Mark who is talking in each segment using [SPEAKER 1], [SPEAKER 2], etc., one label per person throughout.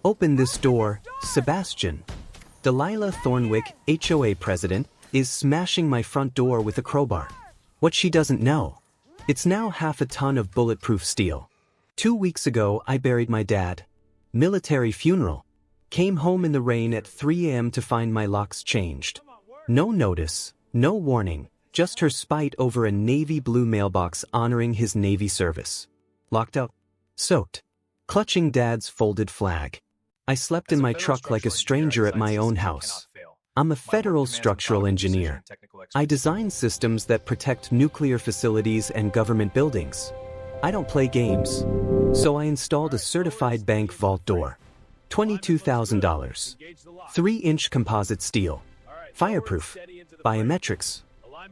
[SPEAKER 1] Open this door, Sebastian. Delila Thornwick, HOA president, is smashing my front door with a crowbar. What she doesn't know. It's now half a ton of bulletproof steel. 2 weeks ago, I buried my dad. Military funeral. Came home in the rain at 3 a.m. to find my locks changed. No notice, no warning, just her spite over a navy blue mailbox honoring his Navy service. Locked up. Soaked. Clutching Dad's folded flag. I slept in my truck like a stranger at my own house. I'm a federal structural engineer. I design systems that protect nuclear facilities and government buildings. I don't play games. So I installed a certified bank vault door. $22,000. 3-inch composite steel. Fireproof. Biometrics.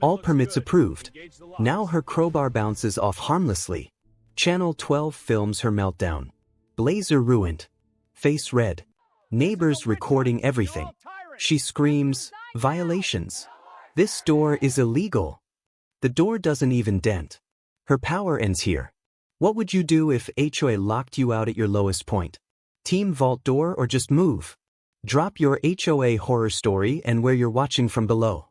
[SPEAKER 1] All permits approved. Now her crowbar bounces off harmlessly. Channel 12 films her meltdown. Blazer ruined. Face red. Neighbors recording everything. She screams, violations. This door is illegal. The door doesn't even dent. Her power ends here. What would you do if HOA locked you out at your lowest point? Team vault door or just move? Drop your HOA horror story and where you're watching from below.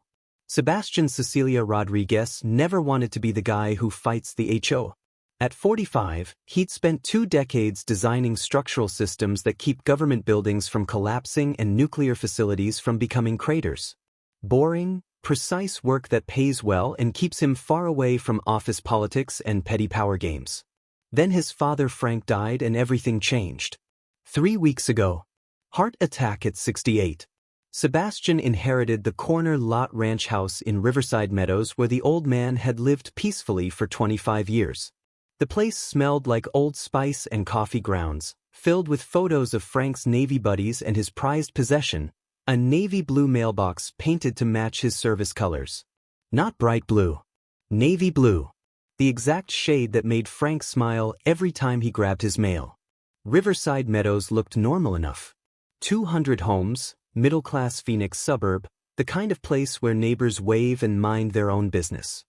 [SPEAKER 1] Sebastian Cecilia Rodriguez never wanted to be the guy who fights the HOA. At 45, he'd spent 2 decades designing structural systems that keep government buildings from collapsing and nuclear facilities from becoming craters. Boring, precise work that pays well and keeps him far away from office politics and petty power games. Then his father Frank died and everything changed. 3 weeks ago. Heart attack at 68. Sebastian inherited the corner lot ranch house in Riverside Meadows where the old man had lived peacefully for 25 years. The place smelled like Old Spice and coffee grounds, filled with photos of Frank's Navy buddies and his prized possession, a navy blue mailbox painted to match his service colors. Not bright blue. Navy blue. The exact shade that made Frank smile every time he grabbed his mail. Riverside Meadows looked normal enough. 200 homes, middle-class Phoenix suburb, the kind of place where neighbors wave and mind their own business.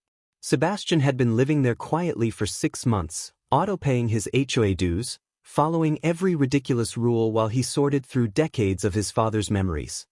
[SPEAKER 1] Sebastian had been living there quietly for 6 months, auto-paying his HOA dues, following every ridiculous rule while he sorted through decades of his father's memories.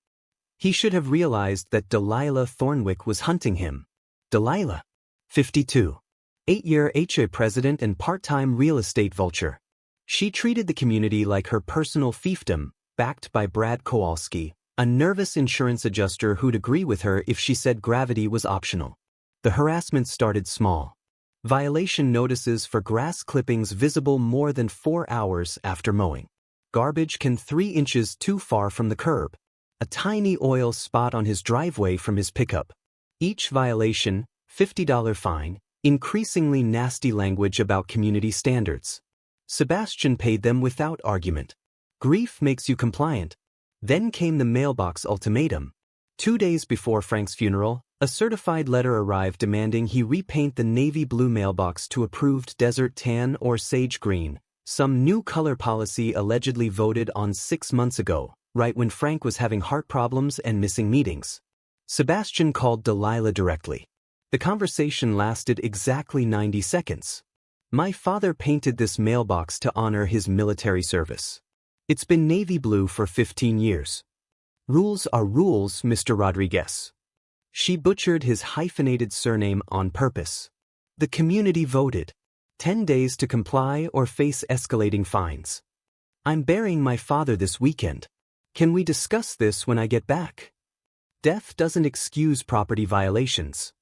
[SPEAKER 1] He should have realized that Delila Thornwick was hunting him. Delila. 52. 8-year HOA president and part-time real estate vulture. She treated the community like her personal fiefdom, backed by Brad Kowalski, a nervous insurance adjuster who'd agree with her if she said gravity was optional. The harassment started small. Violation notices for grass clippings visible more than 4 hours after mowing. Garbage can 3 inches too far from the curb. A tiny oil spot on his driveway from his pickup. Each violation, $50 fine, increasingly nasty language about community standards. Sebastian paid them without argument. Grief makes you compliant. Then came the mailbox ultimatum. 2 days before Frank's funeral, a certified letter arrived demanding he repaint the navy blue mailbox to approved desert tan or sage green, some new color policy allegedly voted on 6 months ago, right when Frank was having heart problems and missing meetings. Sebastian called Delila directly. The conversation lasted exactly 90 seconds. My father painted this mailbox to honor his military service. It's been navy blue for 15 years. Rules are rules, Mr. Rodriguez. She butchered his hyphenated surname on purpose. The community voted. 10 days to comply or face escalating fines. I'm burying my father this weekend. Can we discuss this when I get back? Death doesn't excuse property violations.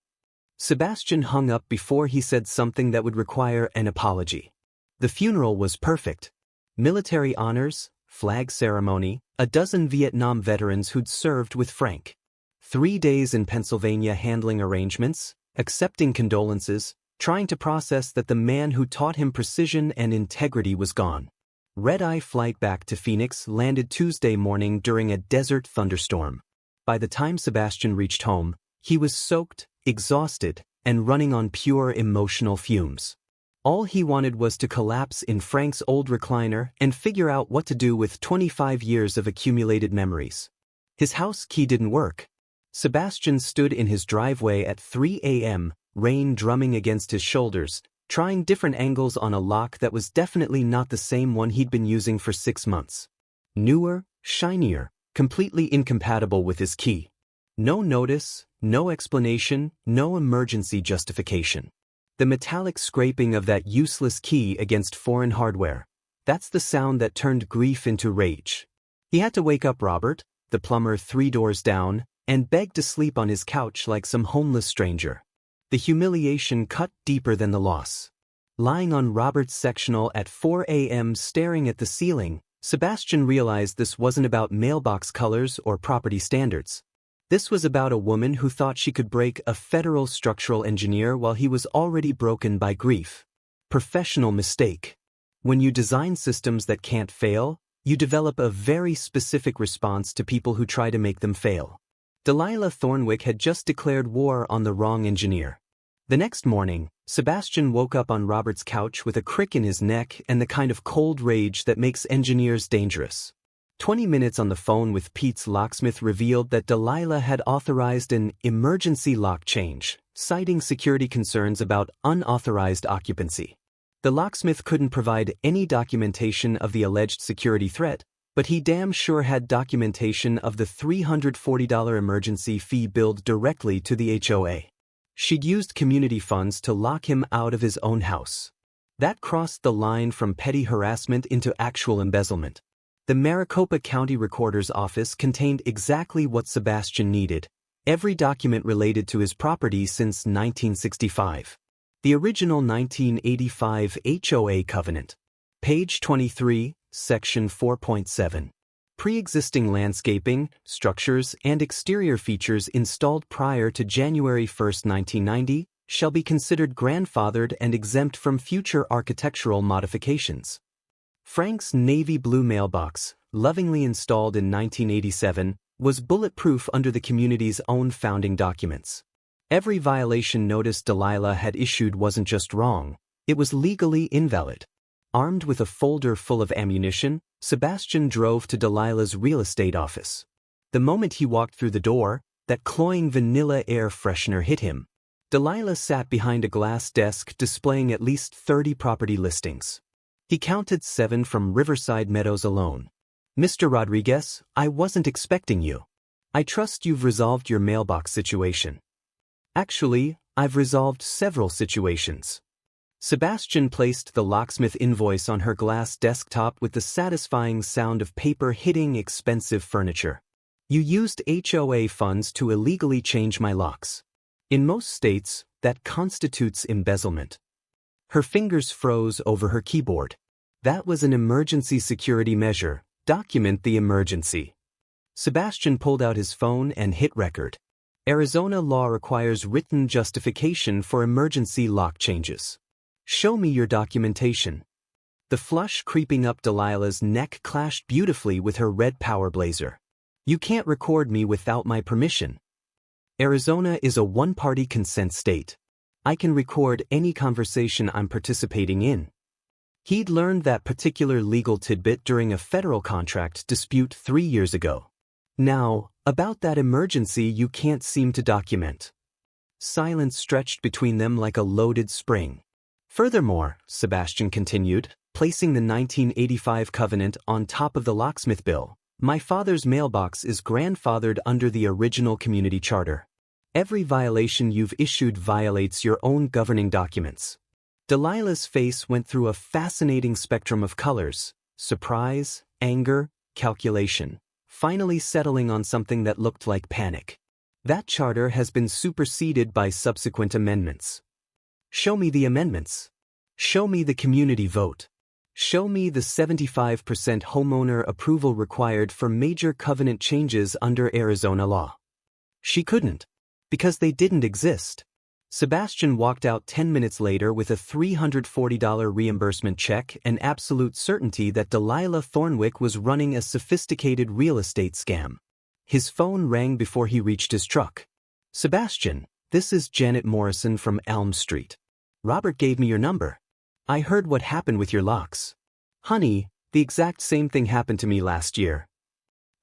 [SPEAKER 1] Sebastian hung up before he said something that would require an apology. The funeral was perfect. Military honors, flag ceremony, a dozen Vietnam veterans who'd served with Frank. 3 days in Pennsylvania handling arrangements, accepting condolences, trying to process that the man who taught him precision and integrity was gone. Red-eye flight back to Phoenix landed Tuesday morning during a desert thunderstorm. By the time Sebastian reached home, he was soaked, exhausted, and running on pure emotional fumes. All he wanted was to collapse in Frank's old recliner and figure out what to do with 25 years of accumulated memories. His house key didn't work. Sebastian stood in his driveway at 3 a.m., rain drumming against his shoulders, trying different angles on a lock that was definitely not the same one he'd been using for 6 months. Newer, shinier, completely incompatible with his key. No notice, no explanation, no emergency justification. The metallic scraping of that useless key against foreign hardware. That's the sound that turned grief into rage. He had to wake up Robert, the plumber 3 doors down, and beg to sleep on his couch like some homeless stranger. The humiliation cut deeper than the loss. Lying on Robert's sectional at 4 a.m. staring at the ceiling, Sebastian realized this wasn't about mailbox colors or property standards. This was about a woman who thought she could break a federal structural engineer while he was already broken by grief. Professional mistake. When you design systems that can't fail, you develop a very specific response to people who try to make them fail. Delila Thornwick had just declared war on the wrong engineer. The next morning, Sebastian woke up on Robert's couch with a crick in his neck and the kind of cold rage that makes engineers dangerous. 20 minutes on the phone with Pete's locksmith revealed that Delila had authorized an emergency lock change, citing security concerns about unauthorized occupancy. The locksmith couldn't provide any documentation of the alleged security threat, but he damn sure had documentation of the $340 emergency fee billed directly to the HOA. She'd used community funds to lock him out of his own house. That crossed the line from petty harassment into actual embezzlement. The Maricopa County Recorder's Office contained exactly what Sebastian needed, every document related to his property since 1965. The original 1985 HOA covenant. Page 23, Section 4.7. Pre-existing landscaping, structures, and exterior features installed prior to January 1, 1990, shall be considered grandfathered and exempt from future architectural modifications. Frank's navy blue mailbox, lovingly installed in 1987, was bulletproof under the community's own founding documents. Every violation notice Delila had issued wasn't just wrong, it was legally invalid. Armed with a folder full of ammunition, Sebastian drove to Delila's real estate office. The moment he walked through the door, that cloying vanilla air freshener hit him. Delila sat behind a glass desk displaying at least 30 property listings. He counted 7 from Riverside Meadows alone. "Mr. Rodriguez, I wasn't expecting you. I trust you've resolved your mailbox situation." "Actually, I've resolved several situations." Sebastian placed the locksmith invoice on her glass desktop with the satisfying sound of paper hitting expensive furniture. "You used HOA funds to illegally change my locks. In most states, that constitutes embezzlement." Her fingers froze over her keyboard. "That was an emergency security measure. Document the emergency." Sebastian pulled out his phone and hit record. Arizona law requires written justification for emergency lock changes. "Show me your documentation." The flush creeping up Delila's neck clashed beautifully with her red power blazer. "You can't record me without my permission. Arizona is a one-party consent state. I can record any conversation I'm participating in." He'd learned that particular legal tidbit during a federal contract dispute 3 years ago. Now, about that emergency you can't seem to document. Silence stretched between them like a loaded spring. "Furthermore," Sebastian continued, placing the 1985 covenant on top of the locksmith bill, "my father's mailbox is grandfathered under the original community charter. Every violation you've issued violates your own governing documents." Delila's face went through a fascinating spectrum of colors: surprise, anger, calculation, finally settling on something that looked like panic. "That charter has been superseded by subsequent amendments." "Show me the amendments. Show me the community vote. Show me the 75% homeowner approval required for major covenant changes under Arizona law." She couldn't, because they didn't exist. Sebastian walked out 10 minutes later with a $340 reimbursement check and absolute certainty that Delila Thornwick was running a sophisticated real estate scam. His phone rang before he reached his truck. "Sebastian, this is Janet Morrison from Elm Street. Robert gave me your number. I heard what happened with your locks. Honey, the exact same thing happened to me last year."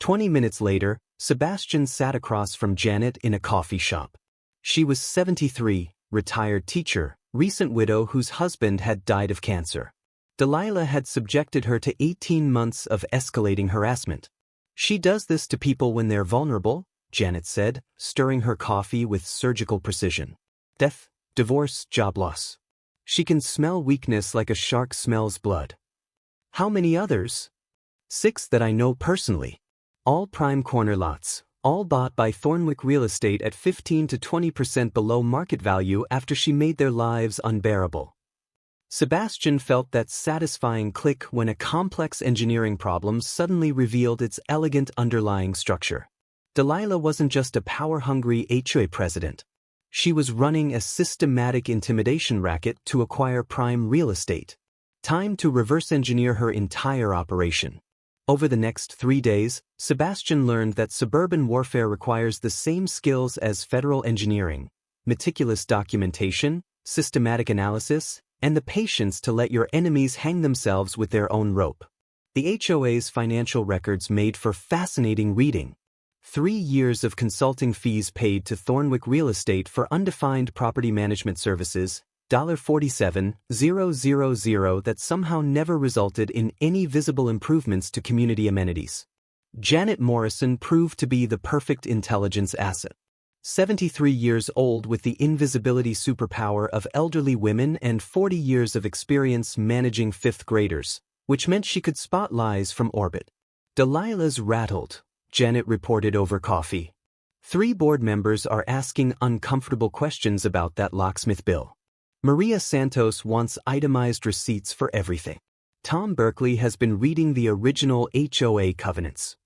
[SPEAKER 1] 20 minutes later, Sebastian sat across from Janet in a coffee shop. She was 73, retired teacher, recent widow whose husband had died of cancer. Delila had subjected her to 18 months of escalating harassment. She does this to people when they're vulnerable, Janet said, stirring her coffee with surgical precision. Death, divorce, job loss. She can smell weakness like a shark smells blood. How many others? 6 that I know personally. All prime corner lots, all bought by Thornwick Real Estate at 15 to 20% below market value after she made their lives unbearable. Sebastian felt that satisfying click when a complex engineering problem suddenly revealed its elegant underlying structure. Delila wasn't just a power-hungry HOA president. She was running a systematic intimidation racket to acquire prime real estate. Time to reverse engineer her entire operation. Over the next 3 days, Sebastian learned that suburban warfare requires the same skills as federal engineering: meticulous documentation, systematic analysis, and the patience to let your enemies hang themselves with their own rope. The HOA's financial records made for fascinating reading. 3 years of consulting fees paid to Thornwick Real Estate for undefined property management services, $47,000 that somehow never resulted in any visible improvements to community amenities. Janet Morrison proved to be the perfect intelligence asset. 73 years old with the invisibility superpower of elderly women and 40 years of experience managing 5th graders, which meant she could spot lies from orbit. Delila's rattled, Janet reported over coffee. 3 board members are asking uncomfortable questions about that locksmith bill. Maria Santos wants itemized receipts for everything. Tom Berkeley has been reading the original HOA covenants.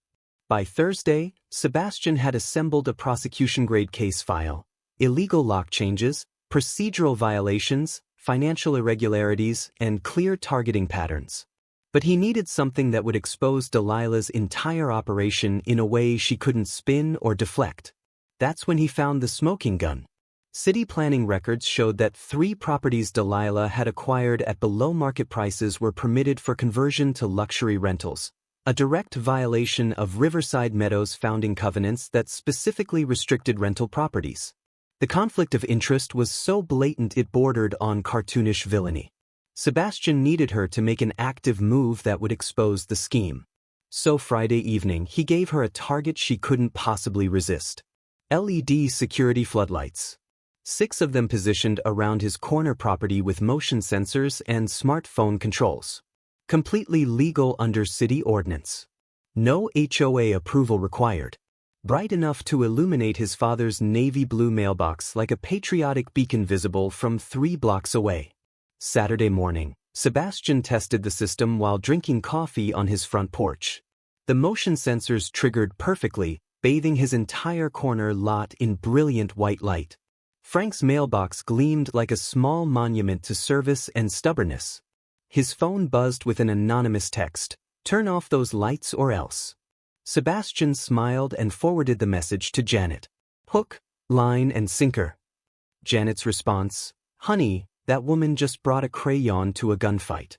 [SPEAKER 1] By Thursday, Sebastian had assembled a prosecution-grade case file: illegal lock changes, procedural violations, financial irregularities, and clear targeting patterns. But he needed something that would expose Delila's entire operation in a way she couldn't spin or deflect. That's when he found the smoking gun. City planning records showed that 3 properties Delila had acquired at below-market prices were permitted for conversion to luxury rentals, a direct violation of Riverside Meadows' founding covenants that specifically restricted rental properties. The conflict of interest was so blatant it bordered on cartoonish villainy. Sebastian needed her to make an active move that would expose the scheme. So Friday evening he gave her a target she couldn't possibly resist: LED security floodlights. 6 of them positioned around his corner property with motion sensors and smartphone controls. Completely legal under city ordinance. No HOA approval required. Bright enough to illuminate his father's navy blue mailbox like a patriotic beacon visible from 3 blocks away. Saturday morning, Sebastian tested the system while drinking coffee on his front porch. The motion sensors triggered perfectly, bathing his entire corner lot in brilliant white light. Frank's mailbox gleamed like a small monument to service and stubbornness. His phone buzzed with an anonymous text: "Turn off those lights or else." Sebastian smiled and forwarded the message to Janet. Hook, line, and sinker. Janet's response: "Honey, that woman just brought a crayon to a gunfight."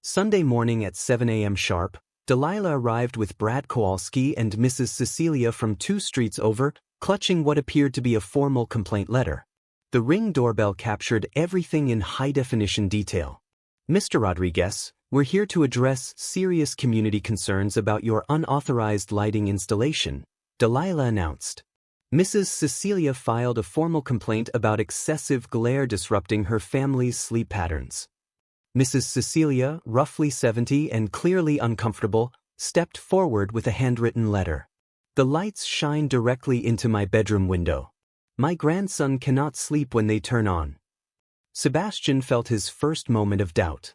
[SPEAKER 1] Sunday morning at 7 a.m. sharp, Delila arrived with Brad Kowalski and Mrs. Cecilia from 2 streets over, clutching what appeared to be a formal complaint letter. The Ring doorbell captured everything in high-definition detail. "Mr. Rodriguez, we're here to address serious community concerns about your unauthorized lighting installation," Delila announced. Mrs. Cecilia filed a formal complaint about excessive glare disrupting her family's sleep patterns. Mrs. Cecilia, roughly 70 and clearly uncomfortable, stepped forward with a handwritten letter. "The lights shine directly into my bedroom window. My grandson cannot sleep when they turn on." Sebastian felt his first moment of doubt.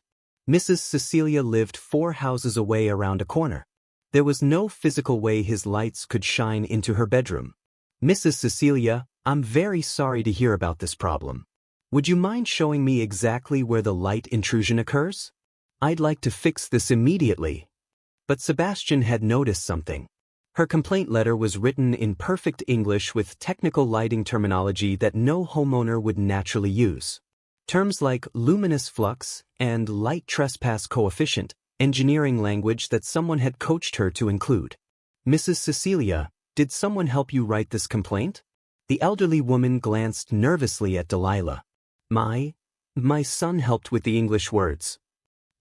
[SPEAKER 1] Mrs. Cecilia lived 4 houses away around a corner. There was no physical way his lights could shine into her bedroom. "Mrs. Cecilia, I'm very sorry to hear about this problem. Would you mind showing me exactly where the light intrusion occurs? I'd like to fix this immediately." But Sebastian had noticed something. Her complaint letter was written in perfect English with technical lighting terminology that no homeowner would naturally use. Terms like luminous flux and light trespass coefficient, engineering language that someone had coached her to include. "Mrs. Cecilia, did someone help you write this complaint?" The elderly woman glanced nervously at Delila. My son helped with the English words."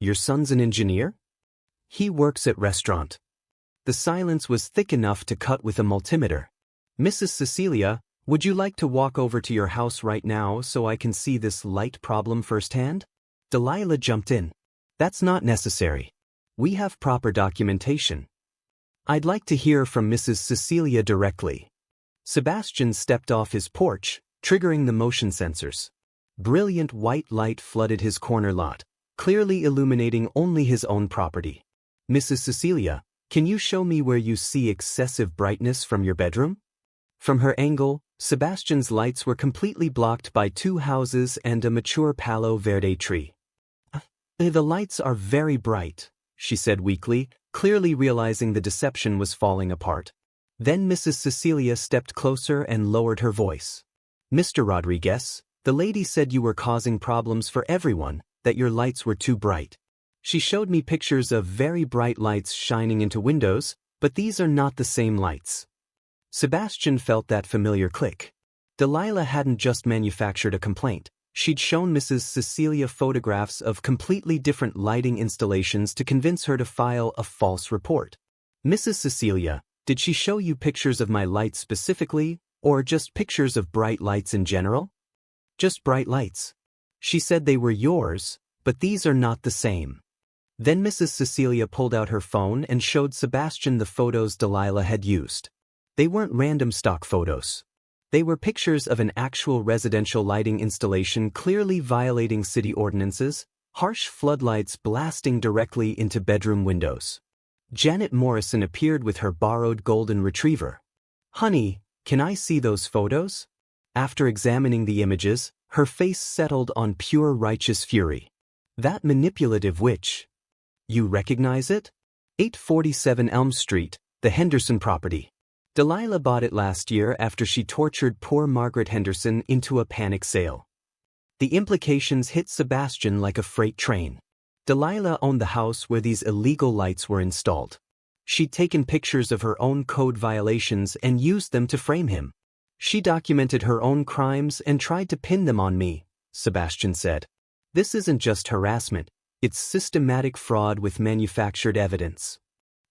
[SPEAKER 1] Your son's an engineer? He works at restaurant. The silence was thick enough to cut with a multimeter. Mrs. Cecilia, would you like to walk over to your house right now so I can see this light problem firsthand? Delila jumped in. That's not necessary. We have proper documentation. I'd like to hear from Mrs. Cecilia directly. Sebastian stepped off his porch, triggering the motion sensors. Brilliant white light flooded his corner lot, clearly illuminating only his own property. Mrs. Cecilia, can you show me where you see excessive brightness from your bedroom? From her angle, Sebastian's lights were completely blocked by 2 houses and a mature Palo Verde tree. The lights are very bright, she said weakly, clearly realizing the deception was falling apart. Then Mrs. Cecilia stepped closer and lowered her voice. Mr. Rodriguez, the lady said you were causing problems for everyone, that your lights were too bright. She showed me pictures of very bright lights shining into windows, but these are not the same lights. Sebastian felt that familiar click. Delila hadn't just manufactured a complaint. She'd shown Mrs. Cecilia photographs of completely different lighting installations to convince her to file a false report. Mrs. Cecilia, did she show you pictures of my lights specifically, or just pictures of bright lights in general? Just bright lights. She said they were yours, but these are not the same. Then Mrs. Cecilia pulled out her phone and showed Sebastian the photos Delila had used. They weren't random stock photos. They were pictures of an actual residential lighting installation clearly violating city ordinances, harsh floodlights blasting directly into bedroom windows. Janet Morrison appeared with her borrowed golden retriever. Honey, can I see those photos? After examining the images, her face settled on pure righteous fury. That manipulative witch. You recognize it? 847 Elm Street, the Henderson property. Delila bought it last year after she tortured poor Margaret Henderson into a panic sale. The implications hit Sebastian like a freight train. Delila owned the house where these illegal lights were installed. She'd taken pictures of her own code violations and used them to frame him. She documented her own crimes and tried to pin them on me, Sebastian said. This isn't just harassment, it's systematic fraud with manufactured evidence.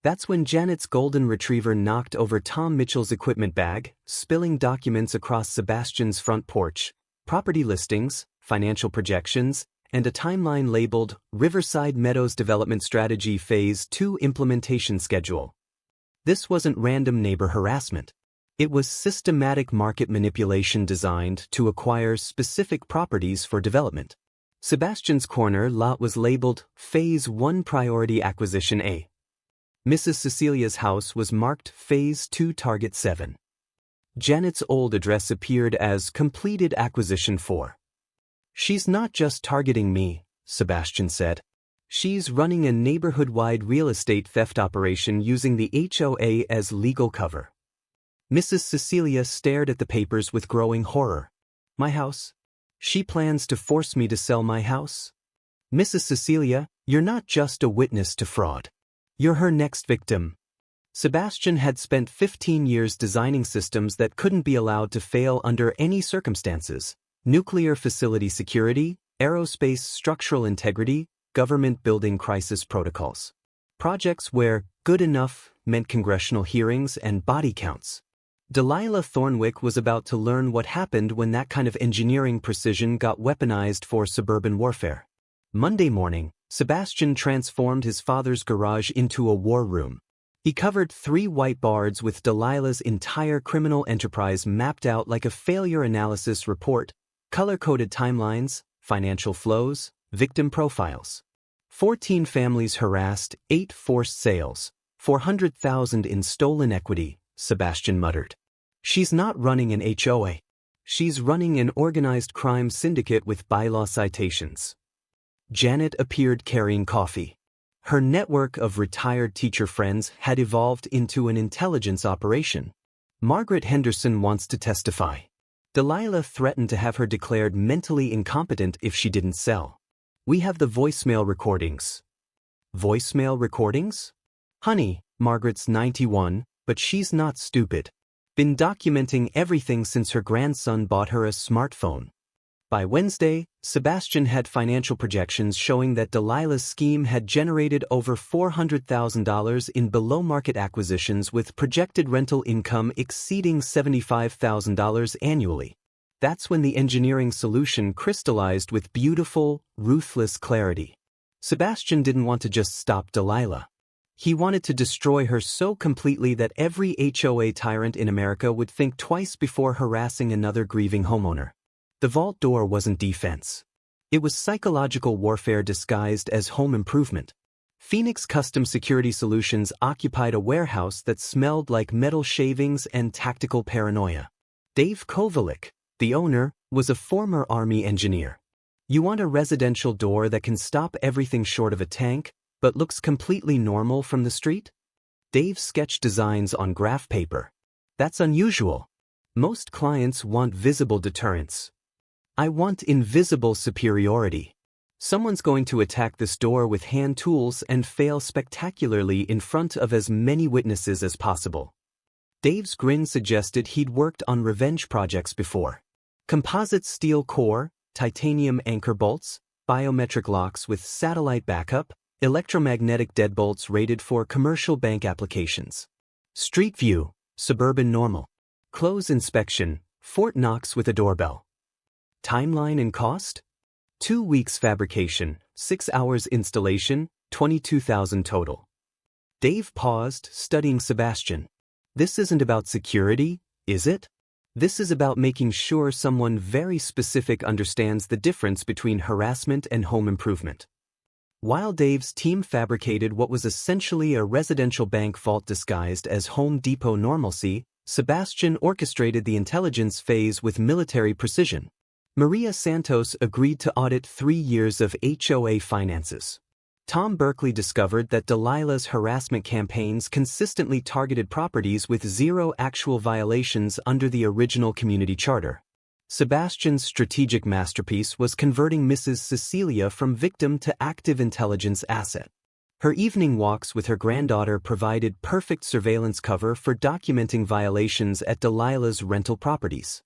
[SPEAKER 1] That's when Janet's golden retriever knocked over Tom Mitchell's equipment bag, spilling documents across Sebastian's front porch, property listings, financial projections, and a timeline labeled Riverside Meadows Development Strategy Phase 2 Implementation Schedule. This wasn't random neighbor harassment. It was systematic market manipulation designed to acquire specific properties for development. Sebastian's corner lot was labeled Phase 1 Priority Acquisition A. Mrs. Cecilia's house was marked Phase 2 Target 7. Janet's old address appeared as Completed Acquisition 4. She's not just targeting me, Sebastian said. She's running a neighborhood-wide real estate theft operation using the HOA as legal cover. Mrs. Cecilia stared at the papers with growing horror. My house? She plans to force me to sell my house? Mrs. Cecilia, you're not just a witness to fraud. You're her next victim. Sebastian had spent 15 years designing systems that couldn't be allowed to fail under any circumstances. Nuclear facility security, aerospace structural integrity, government building crisis protocols. Projects where good enough meant congressional hearings and body counts. Delila Thornwick was about to learn what happened when that kind of engineering precision got weaponized for suburban warfare. Monday morning, Sebastian transformed his father's garage into a war room. He covered 3 whiteboards with Delila's entire criminal enterprise mapped out like a failure analysis report, color-coded timelines, financial flows, victim profiles. 14 families harassed, 8 forced sales, $400,000 in stolen equity, Sebastian muttered. She's not running an HOA. She's running an organized crime syndicate with bylaw citations. Janet appeared carrying coffee. Her network of retired teacher friends had evolved into an intelligence operation. Margaret Henderson wants to testify. Delila threatened to have her declared mentally incompetent if she didn't sell. We have the voicemail recordings. Voicemail recordings? Honey, Margaret's 91, but she's not stupid. Been documenting everything since her grandson bought her a smartphone. By Wednesday, Sebastian had financial projections showing that Delilah's scheme had generated over $400,000 in below-market acquisitions with projected rental income exceeding $75,000 annually. That's when the engineering solution crystallized with beautiful, ruthless clarity. Sebastian didn't want to just stop Delila. He wanted to destroy her so completely that every HOA tyrant in America would think twice before harassing another grieving homeowner. The vault door wasn't defense. It was psychological warfare disguised as home improvement. Phoenix Custom Security Solutions occupied a warehouse that smelled like metal shavings and tactical paranoia. Dave Kovalik, the owner, was a former Army engineer. You want a residential door that can stop everything short of a tank, but looks completely normal from the street? Dave sketched designs on graph paper. That's unusual. Most clients want visible deterrence. I want invisible superiority. Someone's going to attack this door with hand tools and fail spectacularly in front of as many witnesses as possible. Dave's grin suggested he'd worked on revenge projects before. Composite steel core, titanium anchor bolts, biometric locks with satellite backup, electromagnetic deadbolts rated for commercial bank applications. Street view, suburban normal. Close inspection, Fort Knox with a doorbell. Timeline and cost? 2 weeks fabrication, 6 hours installation, $22,000 total. Dave paused, studying Sebastian. This isn't about security, is it? This is about making sure someone very specific understands the difference between harassment and home improvement. While Dave's team fabricated what was essentially a residential bank vault disguised as Home Depot normalcy, Sebastian orchestrated the intelligence phase with military precision. Maria Santos agreed to audit 3 years of HOA finances. Tom Berkeley discovered that Delilah's harassment campaigns consistently targeted properties with 0 actual violations under the original community charter. Sebastian's strategic masterpiece was converting Mrs. Cecilia from victim to active intelligence asset. Her evening walks with her granddaughter provided perfect surveillance cover for documenting violations at Delilah's rental properties.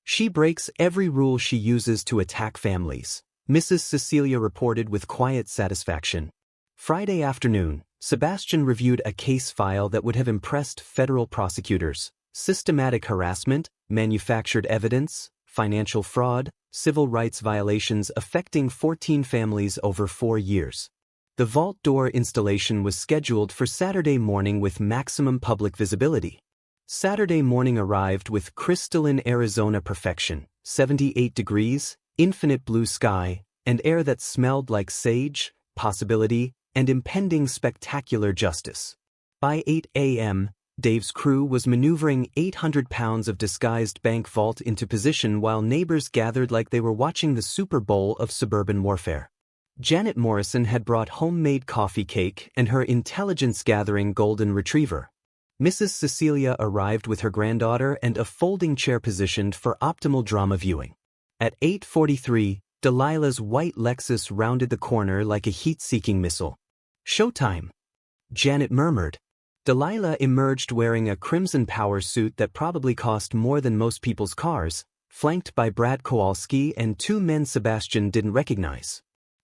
[SPEAKER 1] She breaks every rule she uses to attack families, Mrs. Cecilia reported with quiet satisfaction. Friday afternoon, Sebastian reviewed a case file that would have impressed federal prosecutors: systematic harassment, manufactured evidence, financial fraud, civil rights violations affecting 14 families over 4 years. The vault door installation was scheduled for Saturday morning with maximum public visibility. Saturday morning arrived with crystalline Arizona perfection, 78 degrees, infinite blue sky, and air that smelled like sage, possibility, and impending spectacular justice. By 8 a.m., Dave's crew was maneuvering 800 pounds of disguised bank vault into position while neighbors gathered like they were watching the Super Bowl of suburban warfare. Janet Morrison had brought homemade coffee cake and her intelligence-gathering golden retriever. Mrs. Cecilia arrived with her granddaughter and a folding chair positioned for optimal drama viewing. At 8:43, Delilah's white Lexus rounded the corner like a heat-seeking missile. "Showtime," Janet murmured. Delila emerged wearing a crimson power suit that probably cost more than most people's cars, flanked by Brad Kowalski and 2 men Sebastian didn't recognize.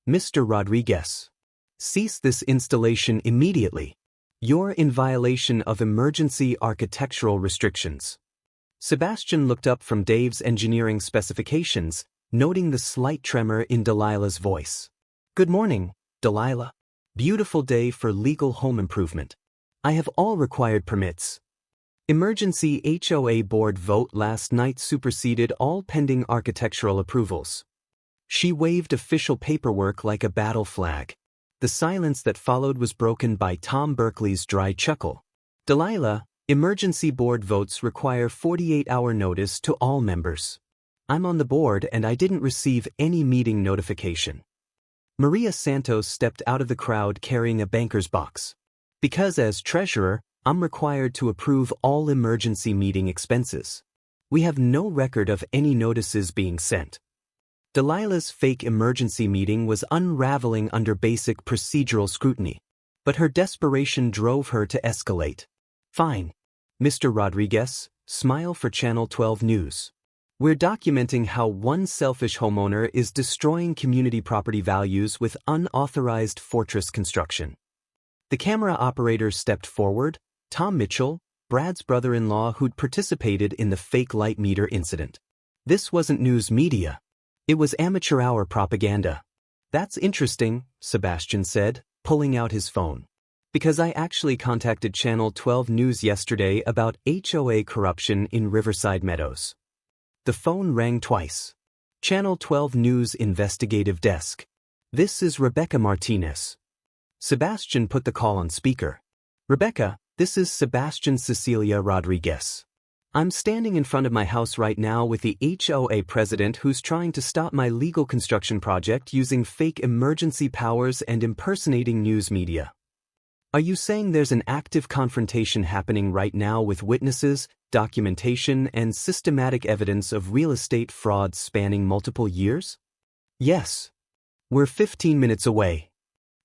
[SPEAKER 1] "Mr. Rodriguez, cease this installation immediately. You're in violation of emergency architectural restrictions." Sebastian looked up from Dave's engineering specifications, noting the slight tremor in Delilah's voice. "Good morning, Delila. Beautiful day for legal home improvement. I have all required permits." Emergency HOA board vote last night superseded all pending architectural approvals. She waved official paperwork like a battle flag. The silence that followed was broken by Tom Berkeley's dry chuckle. "Delila, emergency board votes require 48-hour notice to all members. I'm on the board and I didn't receive any meeting notification." Maria Santos stepped out of the crowd carrying a banker's box. "Because as treasurer, I'm required to approve all emergency meeting expenses. We have no record of any notices being sent." Delilah's fake emergency meeting was unraveling under basic procedural scrutiny, but her desperation drove her to escalate. "Fine. Mr. Rodriguez, smile for Channel 12 News. We're documenting how one selfish homeowner is destroying community property values with unauthorized fortress construction. The camera operator stepped forward, Tom Mitchell, Brad's brother-in-law who'd participated in the fake light meter incident. This wasn't news media. It was amateur hour propaganda. That's interesting, Sebastian said, pulling out his phone. Because I actually contacted Channel 12 News yesterday about HOA corruption in Riverside Meadows. The phone rang twice. Channel 12 News Investigative Desk. This is Rebecca Martinez. Sebastian put the call on speaker. Rebecca, this is Sebastian Cecilia Rodriguez. I'm standing in front of my house right now with the HOA president who's trying to stop my legal construction project using fake emergency powers and impersonating news media. Are you saying there's an active confrontation happening right now with witnesses, documentation, and systematic evidence of real estate fraud spanning multiple years? Yes. We're 15 minutes away.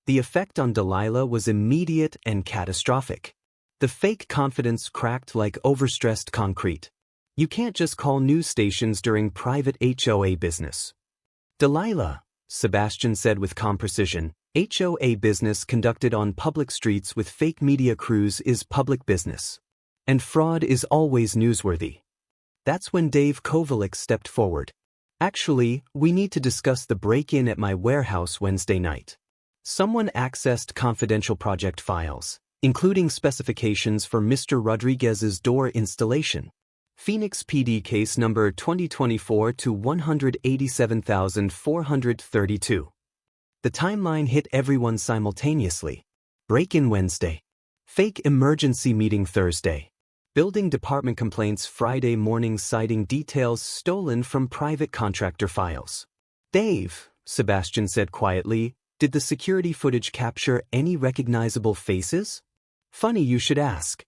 [SPEAKER 1] The effect on Delila was immediate and catastrophic. The fake confidence cracked like overstressed concrete. You can't just call news stations during private HOA business. Delila, Sebastian said with calm precision, HOA business conducted on public streets with fake media crews is public business. And fraud is always newsworthy. That's when Dave Kovalik stepped forward. Actually, we need to discuss the break-in at my warehouse Wednesday night. Someone accessed confidential project files, including specifications for Mr. Rodriguez's door installation. Phoenix PD case number 2024-187432. The timeline hit everyone simultaneously. Break-in Wednesday. Fake emergency meeting Thursday. Building department complaints Friday morning citing details stolen from private contractor files. Dave, Sebastian said quietly, did the security footage capture any recognizable faces? Funny you should ask.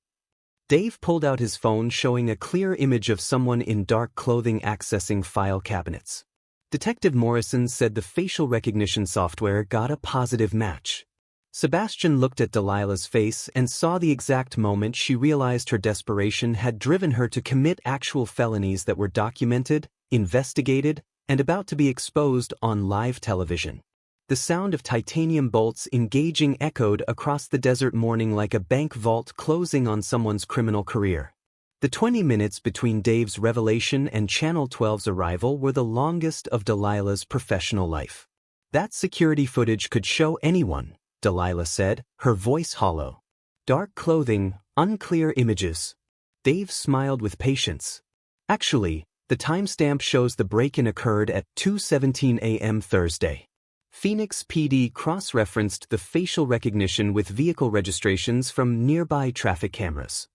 [SPEAKER 1] Dave pulled out his phone showing a clear image of someone in dark clothing accessing file cabinets. Detective Morrison said the facial recognition software got a positive match. Sebastian looked at Delila's face and saw the exact moment she realized her desperation had driven her to commit actual felonies that were documented, investigated, and about to be exposed on live television. The sound of titanium bolts engaging echoed across the desert morning like a bank vault closing on someone's criminal career. The 20 minutes between Dave's revelation and Channel 12's arrival were the longest of Delila's professional life. That security footage could show anyone, Delila said, her voice hollow. Dark clothing, unclear images. Dave smiled with patience. Actually, the timestamp shows the break-in occurred at 2:17 a.m. Thursday. Phoenix PD cross-referenced the facial recognition with vehicle registrations from nearby traffic cameras.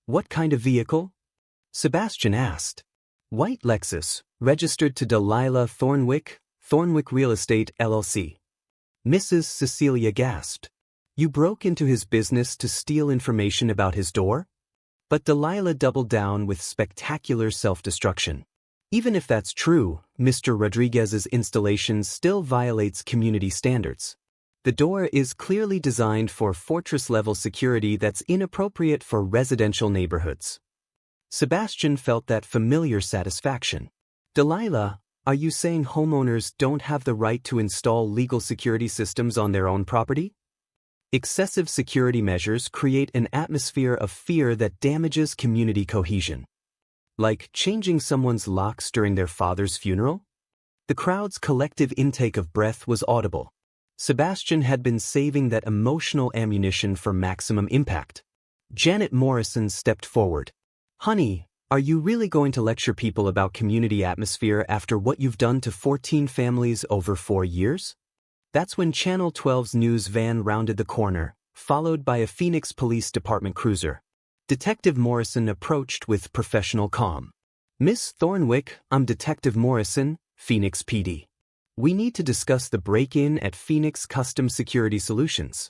[SPEAKER 1] What kind of vehicle? Sebastian asked. White Lexus, registered to Delila Thornwick, Thornwick Real Estate LLC. Mrs. Cecilia gasped. You broke into his business to steal information about his door? But Delila doubled down with spectacular self-destruction. Even if that's true, Mr. Rodriguez's installation still violates community standards. The door is clearly designed for fortress-level security that's inappropriate for residential neighborhoods. Sebastian felt that familiar satisfaction. Delila, are you saying homeowners don't have the right to install legal security systems on their own property? Excessive security measures create an atmosphere of fear that damages community cohesion. Like changing someone's locks during their father's funeral? The crowd's collective intake of breath was audible. Sebastian had been saving that emotional ammunition for maximum impact. Janet Morrison stepped forward. Honey, are you really going to lecture people about community atmosphere after what you've done to 14 families over 4 years? That's when Channel 12's news van rounded the corner, followed by a Phoenix Police Department cruiser. Detective Morrison approached with professional calm. Miss Thornwick, I'm Detective Morrison, Phoenix PD. We need to discuss the break-in at Phoenix Custom Security Solutions.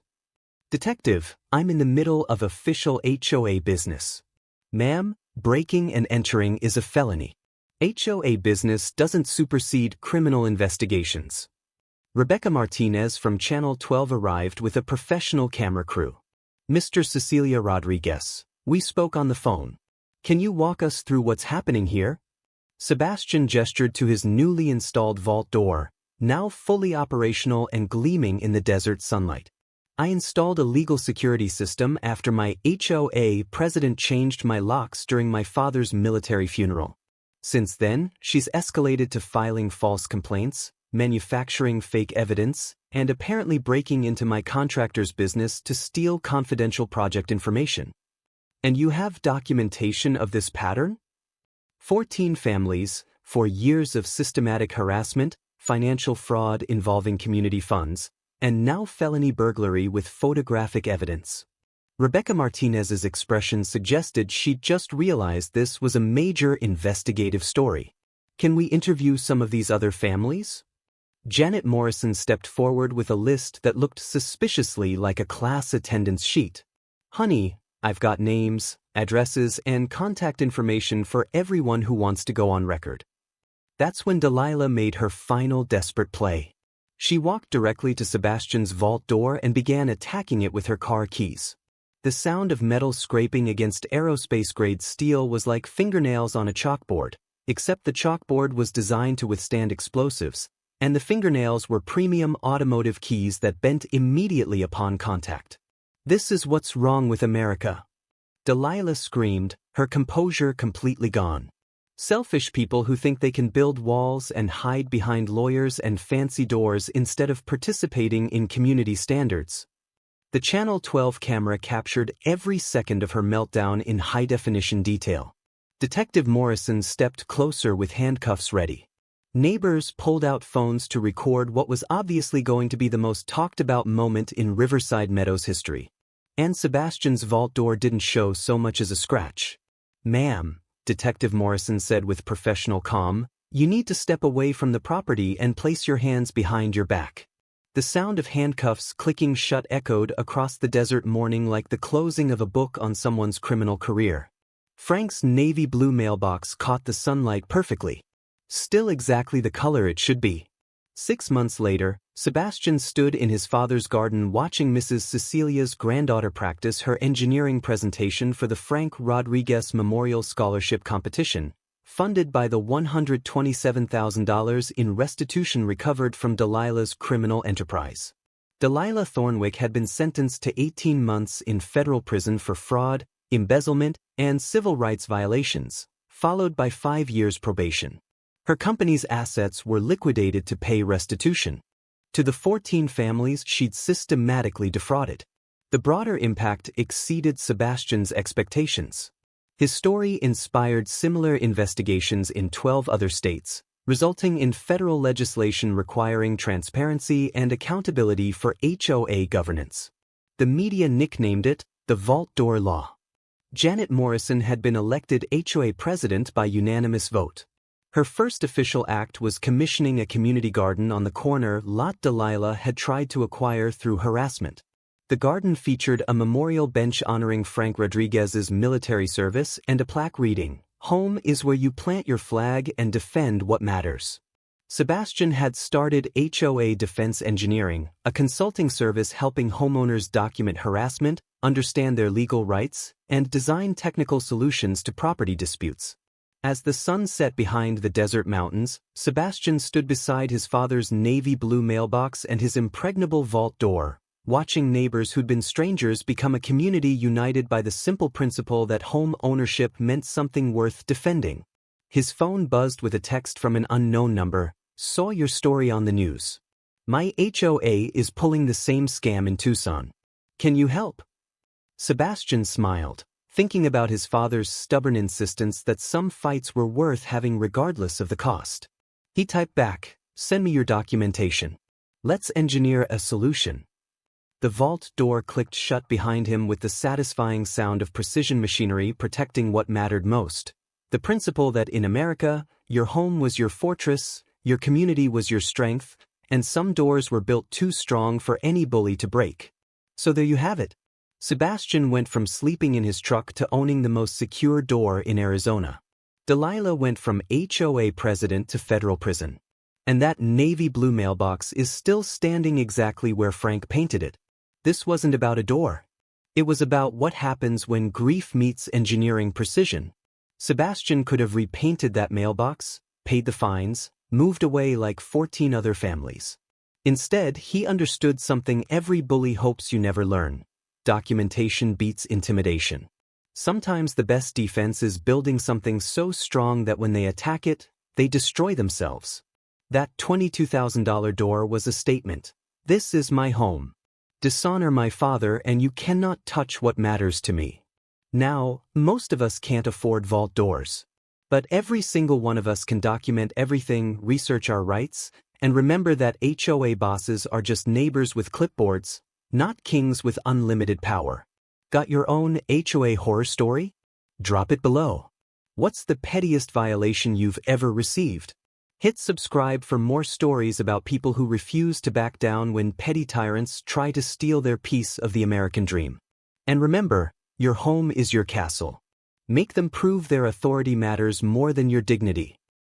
[SPEAKER 1] Detective, I'm in the middle of official HOA business. Ma'am, breaking and entering is a felony. HOA business doesn't supersede criminal investigations. Rebecca Martinez from Channel 12 arrived with a professional camera crew. Mr. Cecilia Rodriguez, we spoke on the phone. Can you walk us through what's happening here? Sebastian gestured to his newly installed vault door, now fully operational and gleaming in the desert sunlight. I installed a legal security system after my HOA president changed my locks during my father's military funeral. Since then, she's escalated to filing false complaints, manufacturing fake evidence, and apparently breaking into my contractor's business to steal confidential project information. And you have documentation of this pattern? 14 families, for years of systematic harassment, financial fraud involving community funds, and now felony burglary with photographic evidence. Rebecca Martinez's expression suggested she'd just realized this was a major investigative story. Can we interview some of these other families? Janet Morrison stepped forward with a list that looked suspiciously like a class attendance sheet. Honey, I've got names, addresses, and contact information for everyone who wants to go on record. That's when Delila made her final desperate play. She walked directly to Sebastian's vault door and began attacking it with her car keys. The sound of metal scraping against aerospace-grade steel was like fingernails on a chalkboard, except the chalkboard was designed to withstand explosives, and the fingernails were premium automotive keys that bent immediately upon contact. This is what's wrong with America. Delila screamed, her composure completely gone. Selfish people who think they can build walls and hide behind lawyers and fancy doors instead of participating in community standards. The Channel 12 camera captured every second of her meltdown in high-definition detail. Detective Morrison stepped closer with handcuffs ready. Neighbors pulled out phones to record what was obviously going to be the most talked-about moment in Riverside Meadows history. And Sebastian's vault door didn't show so much as a scratch. "Ma'am," Detective Morrison said with professional calm, "you need to step away from the property and place your hands behind your back." The sound of handcuffs clicking shut echoed across the desert morning like the closing of a book on someone's criminal career. Frank's navy blue mailbox caught the sunlight perfectly. Still exactly the color it should be. 6 months later, Sebastian stood in his father's garden watching Mrs. Cecilia's granddaughter practice her engineering presentation for the Frank Rodriguez Memorial Scholarship Competition, funded by the $127,000 in restitution recovered from Delila's criminal enterprise. Delila Thornwick had been sentenced to 18 months in federal prison for fraud, embezzlement, and civil rights violations, followed by 5 years probation. Her company's assets were liquidated to pay restitution to the 14 families she'd systematically defrauded. The broader impact exceeded Sebastian's expectations. His story inspired similar investigations in 12 other states, resulting in federal legislation requiring transparency and accountability for HOA governance. The media nicknamed it the Vault Door Law. Janet Morrison had been elected HOA president by unanimous vote. Her first official act was commissioning a community garden on the corner lot Delila had tried to acquire through harassment. The garden featured a memorial bench honoring Frank Rodriguez's military service and a plaque reading, "Home is where you plant your flag and defend what matters." Sebastian had started HOA Defense Engineering, a consulting service helping homeowners document harassment, understand their legal rights, and design technical solutions to property disputes. As the sun set behind the desert mountains, Sebastian stood beside his father's navy blue mailbox and his impregnable vault door, watching neighbors who'd been strangers become a community united by the simple principle that home ownership meant something worth defending. His phone buzzed with a text from an unknown number. "Saw your story on the news. My HOA is pulling the same scam in Tucson. Can you help?" Sebastian smiled, thinking about his father's stubborn insistence that some fights were worth having regardless of the cost. He typed back, "Send me your documentation. Let's engineer a solution." The vault door clicked shut behind him with the satisfying sound of precision machinery protecting what mattered most. The principle that in America, your home was your fortress, your community was your strength, and some doors were built too strong for any bully to break. So there you have it. Sebastian went from sleeping in his truck to owning the most secure door in Arizona. Delila went from HOA president to federal prison. And that navy blue mailbox is still standing exactly where Frank painted it. This wasn't about a door. It was about what happens when grief meets engineering precision. Sebastian could have repainted that mailbox, paid the fines, moved away like 14 other families. Instead, he understood something every bully hopes you never learn. Documentation beats intimidation. Sometimes the best defense is building something so strong that when they attack it, they destroy themselves. That $22,000 door was a statement. This is my home. Dishonor my father and you cannot touch what matters to me. Now, most of us can't afford vault doors. But every single one of us can document everything, research our rights, and remember that HOA bosses are just neighbors with clipboards, not kings with unlimited power. Got your own HOA horror story? Drop it below. What's the pettiest violation you've ever received? Hit subscribe for more stories about people who refuse to back down when petty tyrants try to steal their piece of the American dream. And remember, your home is your castle. Make them prove their authority matters more than your dignity.